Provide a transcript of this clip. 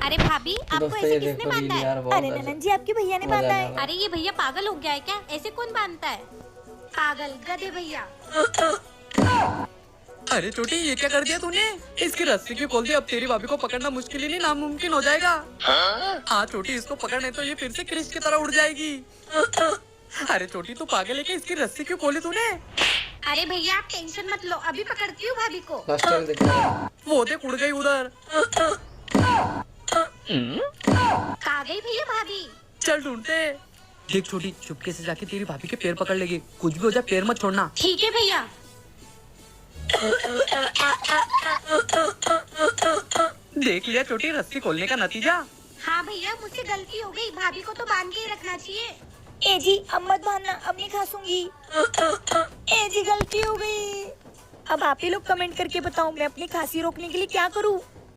अरे भाभी, आपको दोस्तों ऐसे ये किसने देखो बांधा रील है? यार, बहुत अरे ननन जी, आपके भैया ने मजा बांधा आने है। वाला। अरे ये भैया पागल हो गया है क्या? ऐसे कौन बांधता है? पागल गधे भैया। अरे छोटी, ये क्या कर दिया तूने? इसकी रस्सी क्यों खोल दी? अब तेरी भाभी को पकड़ना मुश्किल ही नहीं नामुमकिन हो जाएगा। हाँ छोटी, इसको पकड़ने तो ये फिर से क्रिश की तरह उड़ जाएगी। अरे छोटी, तू पागल है क्या? इसकी रस्सी क्यों खोली तूने? अरे भैया आप टेंशन मत लो, अभी पकड़ती हूँ भाभी को। लास्ट टाइम देखा है। वो देख, उड़ गई उधर। कहाँ गई भैया भाभी? चल ढूंढते। देख छोटी, चुपके से जाके तेरी भाभी के पैर पकड़ लेगी। कुछ भी हो जाए पैर मत छोड़ना। ठीक है भैया। देख लिया छोटी, रस्सी खोलने का नतीजा। हाँ भैया, मुझसे गलती हो गई, भाभी को तो बांध के ही रखना चाहिए। ए जी, अब मत बांधना, अब नहीं खासूंगी। ए जी, गलती हो गई। अब आप ही लोग कमेंट करके बताओ, मैं अपनी खांसी रोकने के लिए क्या करूं?